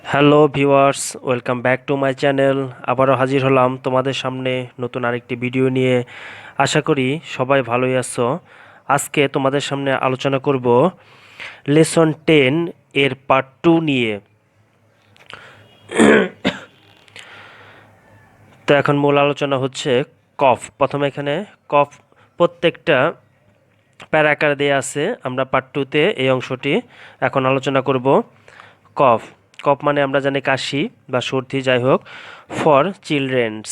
Hello viewers, welcome back to my channel. আবারও হাজির হলাম তোমাদের সামনে নতুন আরেকটি ভিডিও নিয়ে। আশা করি সবাই ভালোই আছো। আজকে তোমাদের সামনে আলোচনা করব লেসন 10 এর পার্ট 2 নিয়ে। তো এখন মূল আলোচনা হচ্ছে কফ। প্রথমে এখানে কফ প্রত্যেকটা প্যারা আকারে দেয়া আছে। আমরা পার্ট 2-তে এই অংশটি এখন আলোচনা করব। কফ কফ মানে আমরা জানি কাশি বা সর্দি, যাই হোক। ফর চিলড্রেন্স,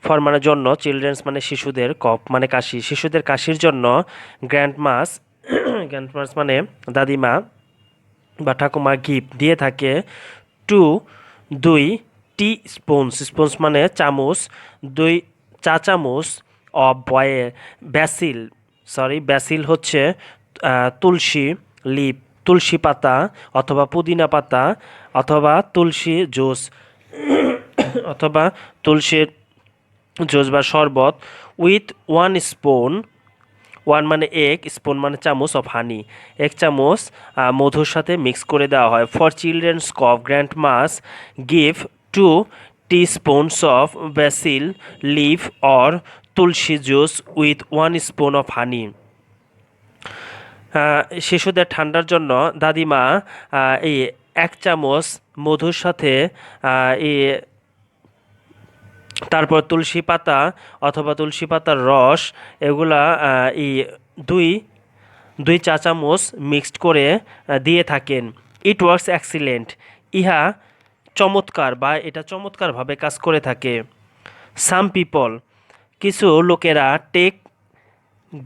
ফর মানে জন্য, চিলড্রেন্স মানে শিশুদের, কফ মানে কাশি। শিশুদের কাশির জন্য গ্র্যান্ড মাস গ্র্যান্ড মাস মানে দাদিমা বা ঠাকুমা গিফট দিয়ে থাকে টু 2 টি স্পুনস, স্পুনস মানে চামচ, 2 চা চামচ অফ বয়ে ব্যাসিল, ব্যাসিল হচ্ছে তুলসী লিপ, তুলসী পাতা অথবা পুদিনা পাতা অথবা তুলসী জুস অথবা তুলসীর জুস বা শরবত উইথ 1 স্পুন, ওয়ান মানে এক, স্পুন মানে চামচ, অফ হানি 1 চামচ মধুর সাথে মিক্স করে দেওয়া হয়। For children's cough grandmas give 2 টি spoons of basil leave or tulsi juice with 1 spoon of honey. শিশুদের ঠান্ডার জন্য দাদিমা এই 1 চামচ মধুর সাথে এই তারপর তুলসী পাতা অথবা তুলসী পাতার রস, এগুলা এই দুই 2 চা চামচ মিক্সড করে দিয়ে থাকেন। ইট ওয়ার্কস এক্সিলেন্ট, ইহা চমৎকার বা এটা চমৎকারভাবে কাজ করে থাকে। সাম পিপল, কিছু লোকেরা take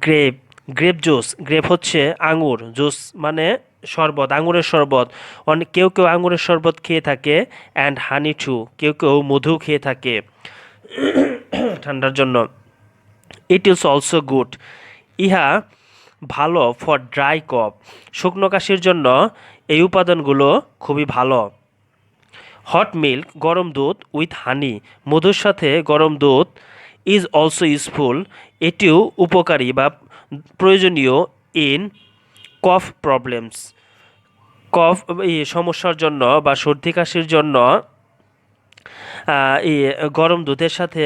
grape, grape juice, grape হচ্ছে আঙুর, জুস মানে শরবত, আঙুরের শরবত। অনেক কেউ কেউ আঙুরের শরবত খেয়ে থাকে। অ্যান্ড হানি টু, কেউ কেউ মধু খেয়ে থাকে ঠান্ডার জন্য। ইট ইজ অলসো গুড, ইহা ভালো। ফর ড্রাই কফ, শুকনো কাশির জন্য এই উপাদানগুলো খুবই ভালো। হট মিল্ক, গরম দুধ উইথ হানি, মধুর সাথে গরম দুধ ইজ অলসো ইউজফুল, এটিও উপকারী বা প্রয়োজনীয়। ইন কফ প্রবলেমস, কফ এই সমস্যার জন্য বা সর্দি কাশির জন্য এই গরম দুধের সাথে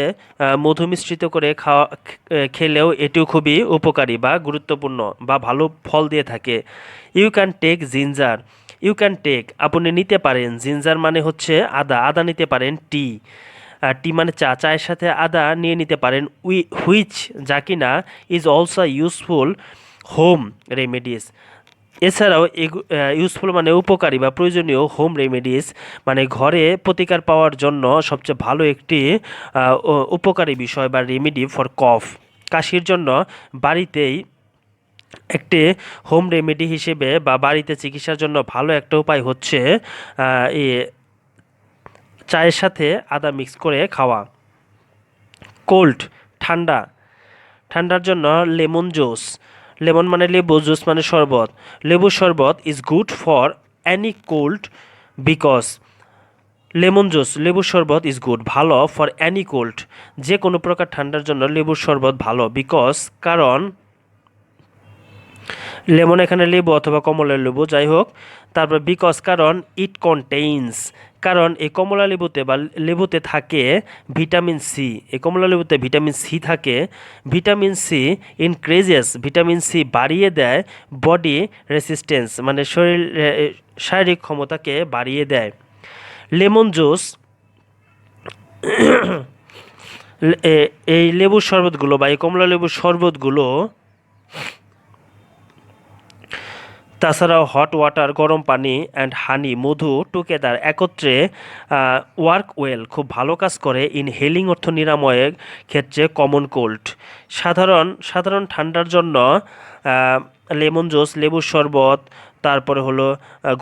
মধু মিশ্রিত করে খাওয়া খেলেও এটিও খুবই উপকারী বা গুরুত্বপূর্ণ বা ভালো ফল দিয়ে থাকে। You can take ginger, you can take আপনি নিতে পারেন, জিঞ্জার মানে হচ্ছে আদা, আদা নিতে পারেন। টি, টি মানে চা, চায়ের সাথে আদা নিয়ে নিতে পারেন। হুইচ যা কিনা is also useful home remedies, এছাড়াও ইউজফুল মানে উপকারী বা প্রয়োজনীয়। হোম রেমেডিস মানে ঘরে প্রতিকার পাওয়ার জন্য সবচেয়ে ভালো একটি উপকারী বিষয় বা রেমেডি ফর কফ, কাশির জন্য বাড়িতেই একটি হোম রেমেডি হিসেবে বা বাড়িতে চিকিৎসার জন্য ভালো একটা উপায় হচ্ছে এই চায়ের সাথে আদা মিক্স করে খাওয়া। কোল্ড, ঠান্ডা, ঠান্ডার জন্য লেমন জুস, লেমন মানে লেবু, জুস মানে শরবত, লেবুর শরবত is good for Annie cold because, lemon juice লেবুর শরবত ইজ গুড ভালো। ফর অ্যানি কোল্ড, যে কোনো প্রকার ঠান্ডার জন্য লেবুর শরবত ভালো। বিকজ কারণ, লেমন এখানে লেবু অথবা কমলা লেবু, যাই হোক। তারপর বিকজ কারণ, ইট কন্টেইনস কারণ এই কমলা লেবুতে বা লেবুতে থাকে ভিটামিন সি, এই কমলা লেবুতে ভিটামিন সি থাকে। Vitamin C increases, vitamin C বাড়িয়ে দেয় বডি রেসিস্টেন্স মানে শারীরিক ক্ষমতাকে বাড়িয়ে দেয়। লেমন জুস, এই লেবুর শরবতগুলো বা এই কমলা লেবুর শরবতগুলো, তাছাড়াও হট ওয়াটার গরম পানি অ্যান্ড হানি মধু টুগেদার একত্রে ওয়ার্ক ওয়েল খুব ভালো কাজ করে। ইন হেলিং অর্থ নিরাময়ের ক্ষেত্রে কমন কোল্ড, সাধারণ সাধারণ ঠান্ডার জন্য লেমন জুস লেবুর শরবত, তারপরে হলো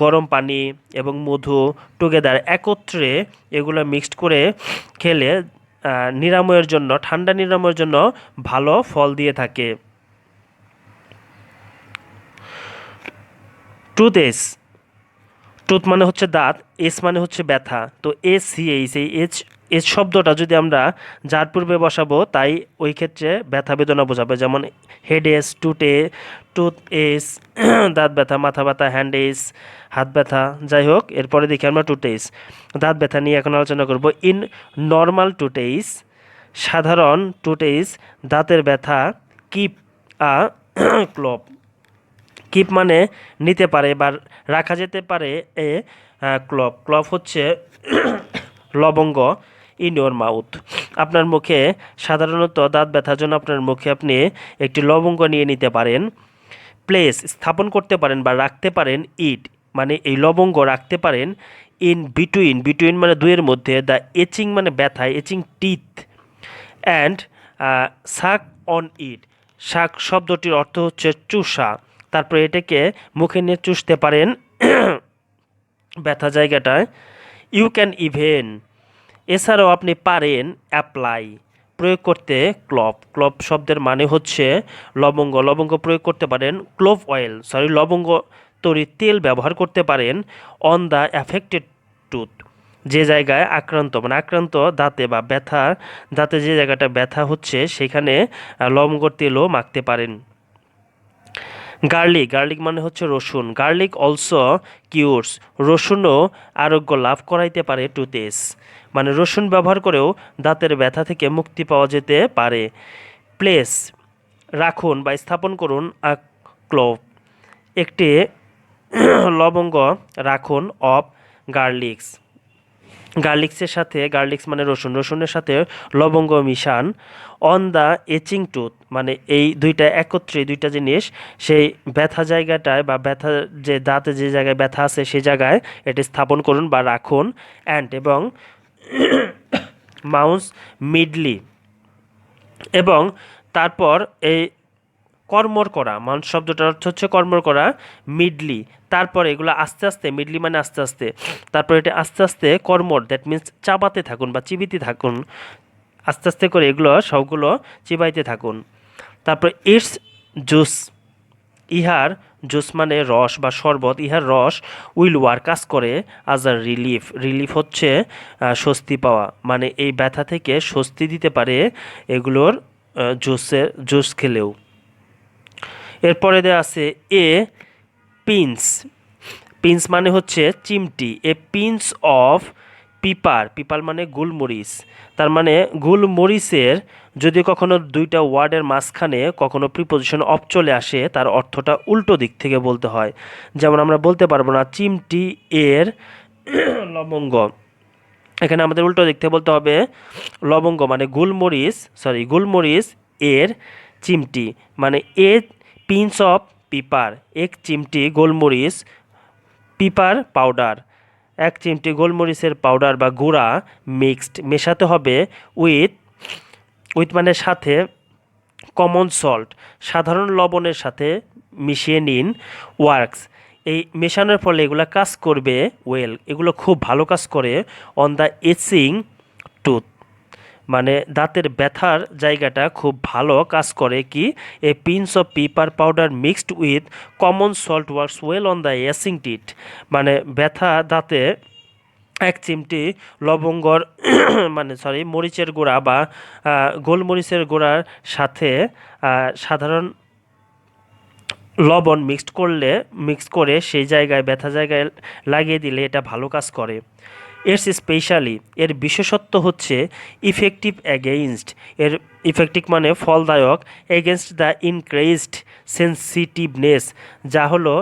গরম পানি এবং মধু টুগেদার একত্রে এগুলো মিক্সড করে খেলে নিরাময়ের জন্য, ঠান্ডা নিরাময়ের জন্য ভালো ফল দিয়ে থাকে। টুথ এস, টুথ মানে হচ্ছে দাঁত, এস মানে হচ্ছে ব্যথা, তো এস সি এইচ, এই এইচ এই শব্দটা যদি আমরা যার পূর্বে বসাবো তাই ওই ক্ষেত্রে ব্যথা বেদনা বোঝাবে, যেমন হেডেস, টুথ এস দাঁত ব্যথা, মাথা ব্যথা, হ্যান্ড এস হাত ব্যথা। যাই হোক, এরপরে দেখি আমরা টুথেস, দাঁত ব্যথা নিয়ে এখন আলোচনা করব। ইন নর্মাল টুথেস, সাধারণ টুথেস, দাঁতের ব্যথা কিপ আ ক্লপ। কিপ মানে নিতে পারে বা রাখা যেতে পারে, এ ক্লপ হচ্ছে লবঙ্গ। ইন ইউর মাউথ, আপনার মুখে সাধারণত দাঁত ব্যথার জন্য আপনার মুখে আপনি একটি লবঙ্গ নিয়ে নিতে পারেন। প্লেস, স্থাপন করতে পারেন বা রাখতে পারেন। ইট মানে এই লবঙ্গ রাখতে পারেন। ইন বিটুইন মানে দুইয়ের মধ্যে। দ্য এচিং মানে ব্যথা, aching teeth. And suck on it, suck শব্দটির অর্থ হচ্ছে চুষা। তারপরে এটাকে মুখে নিয়ে চুষতে পারেন ব্যথা জায়গাটায়। ইউ ক্যান ইভেন, এছাড়াও আপনি পারেন অ্যাপ্লাই, প্রয়োগ করতে ক্লভ শব্দের মানে হচ্ছে লবঙ্গ প্রয়োগ করতে পারেন। লবঙ্গ তৈরির তেল ব্যবহার করতে পারেন। অন দ্য অ্যাফেক্টেড টুথ, যে জায়গায় আক্রান্ত দাঁতে বা ব্যথা, দাঁতে যে জায়গাটা ব্যথা হচ্ছে সেখানে লবঙ্গর তেলও মাখতে পারেন। গার্লিক মানে হচ্ছে রসুন। গার্লিক অলসো কিউরস, রসুনও আরোগ্য লাভ করাইতে পারে টুথেস, মানে রসুন ব্যবহার করেও দাঁতের ব্যথা থেকে মুক্তি পাওয়া যেতে পারে। প্লেস, রাখুন বা স্থাপন করুন। আ ক্লোভ, একটি লবঙ্গ রাখুন। অফ গার্লিক্সের সাথে, গার্লিক্স মানে রসুনের সাথে লবঙ্গ মিশান। অন দ্য এচিং টুথ, মানে এই দুইটা একত্রে, দুইটা জিনিস সেই ব্যথা জায়গাটায় বা ব্যথা যে দাঁতে যে জায়গায় ব্যথা আছে সেই জায়গায় এটি স্থাপন করুন বা রাখুন। এবং মাউস মিডলি, এবং তারপর এই কর্মর করা, মাউন্ট শব্দটার অর্থ হচ্ছে কর্মর করা। মিডলি, তারপর এগুলো আস্তে আস্তে, মিডলি মানে আস্তে আস্তে, তারপর এটা আস্তে আস্তে কর্মর, দ্যাট মিন্স চাবাতে থাকুন বা চিবিতে থাকুন, আস্তে আস্তে করে এগুলো সবগুলো চিবাইতে থাকুন। তারপর ইটস জুস, ইহার জুস মানে রস বা শরবত, ইহার রস উইল ওয়ার্ক, কাজ করে। আজ আ রিলিফ হচ্ছে স্বস্তি পাওয়া, মানে এই ব্যথা থেকে স্বস্তি দিতে পারে এগুলোর জুস খেলেও। এরপরে দেওয়া আছে এ পিন্স মানে হচ্ছে চিমটি। এ পিন্স অফ পিপার মানে গোলমরিচ, তার মানে গোলমরিচের যদি কখনো দুইটা ওয়ার্ডের মাঝখানে কখনো প্রিপোজিশন অফ চলে আসে তার অর্থটা উল্টো দিক থেকে বলতে হয়। যেমন আমরা বলতে পারবো না চিমটি এর লবঙ্গ, এখানে আমাদের উল্টো দিক থেকে বলতে হবে লবঙ্গ মানে গোলমরিচ এর চিমটি, মানে এ পিঞ্চ অফ পিপার, এক চিমটি গোলমরিচ, পিপার পাউডার, এক চিমটি গোলমরিচের পাউডার বা গুঁড়া, মেশাতে হবে। উইথ মানে সাথে, কমন সল্ট সাধারণ লবণের সাথে মিশিয়ে নিন। ওয়ার্কস, এই মেশানোর ফলে এগুলো কাজ করবে। এগুলো খুব ভালো কাজ করে। অন দ্য এচিং টুথ, মানে দাঁতের ব্যথার জায়গাটা খুব ভালো কাজ করে। কি, a pinch of pepper powder mixed with common salt works well on the aching teeth, মানে ব্যথা দাঁতে এক চিমটি লবঙ্গর মরিচের গুঁড়া বা গোলমরিচের গুঁড়ার সাথে সাধারণ লবণ মিক্স করে সেই জায়গায় ব্যথা জায়গায় লাগিয়ে দিলে এটা ভালো কাজ করে। এর বিশেষত্ব হচ্ছে ইফেক্টিভ এর ইফেক্টিভ মানে ফলদায়ক, এগেনস্ট দ্য ইনক্রিজড সেন্সিটিভনেস, যা হলো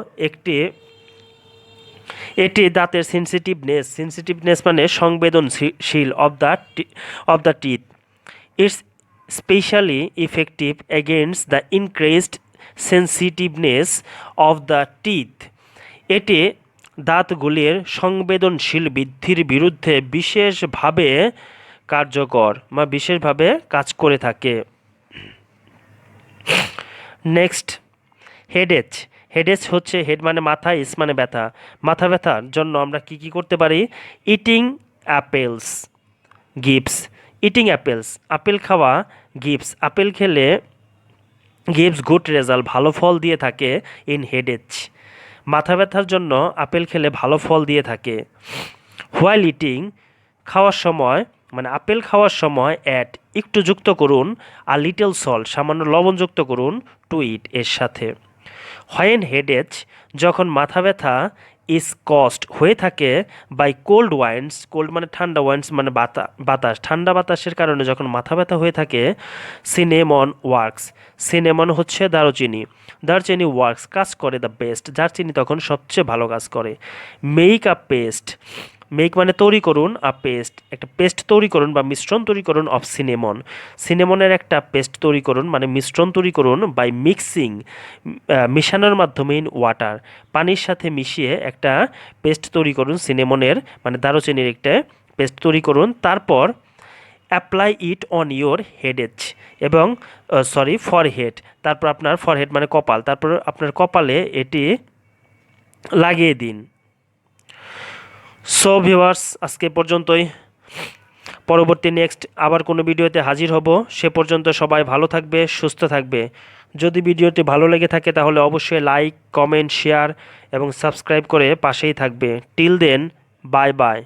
এটি দাঁতের সেন্সিটিভনেস মানে সংবেদনশীল of the teeth. It's specially effective against the increased sensitiveness of the teeth, এটি দাঁতগুলির সংবেদনশীল বৃদ্ধির বিরুদ্ধে বিশেষভাবে কার্যকর বা বিশেষভাবে কাজ করে থাকে। নেক্সট, হেডেচ হচ্ছে, হেড মানে মাথা, ইস মানে ব্যথা। মাথা ব্যথার জন্য আমরা কি করতে পারি? ইটিং অ্যাপেলস, আপেল খাওয়া। আপেল খেলে গিভস গুড রেজাল্ট, ভালো ফল দিয়ে থাকে। ইন হেডেচ, মাথা ব্যথার জন্য আপেল খেলে ভালো ফল দিয়ে থাকে। হোয়াইল ইটিং, খাওয়ার সময়। মানে আপেল খাওয়ার সময় অ্যাড একটু যুক্ত করুন, আর লিটল সল্ট সামান্য লবণ যুক্ত করুন টু ইট এর সাথে। হোয়েন হেডেজ যখন মাথা ব্যথা ইজ কস্ট হয়ে থাকে বাই কোল্ড ওয়াইন্স, কোল্ড মানে ঠান্ডা, ওয়াইন্স মানে বাতাস, ঠান্ডা বাতাসের কারণে যখন মাথা ব্যথা হয়ে থাকে, সিনেমন ওয়ার্কস, সিনেমন হচ্ছে দারুচিনি, দারচিনি ওয়ার্কস কাজ করে দ্য বেস্ট, দারচিনি তখন সবচেয়ে ভালো কাজ করে। মেক আ পেস্ট, মেক মানে তৈরি করুন, আ পেস্ট একটা পেস্ট তৈরি করুন বা মিশ্রণ তৈরি করুন অফ সিনেমন, সিনেমনের একটা পেস্ট তৈরি করুন মানে মিশ্রণ তৈরি করুন বাই মিক্সিং, মিশানোর মাধ্যমে ইন ওয়াটার, পানির সাথে মিশিয়ে একটা পেস্ট তৈরি করুন সিনেমনের মানে দারুচিনির একটা পেস্ট তৈরি করুন। তারপর অ্যাপ্লাই ইট অন ইয়োর হেডেজ এবং ফরহেড, তারপর আপনার ফরহেড মানে কপাল, তারপর আপনার কপালে এটি লাগিয়ে দিন। সো ভিউয়ার্স, আজকে পর্যন্তই। পরবর্তী নেক্সট আবার কোনো ভিডিওতে হাজির হব। সে পর্যন্ত সবাই ভালো থাকবে, সুস্থ থাকবে। যদি ভিডিওটি ভালো লেগে থাকে তাহলে অবশ্যই লাইক, কমেন্ট, শেয়ার এবং সাবস্ক্রাইব করে পাশেই থাকবে। Till then, bye by.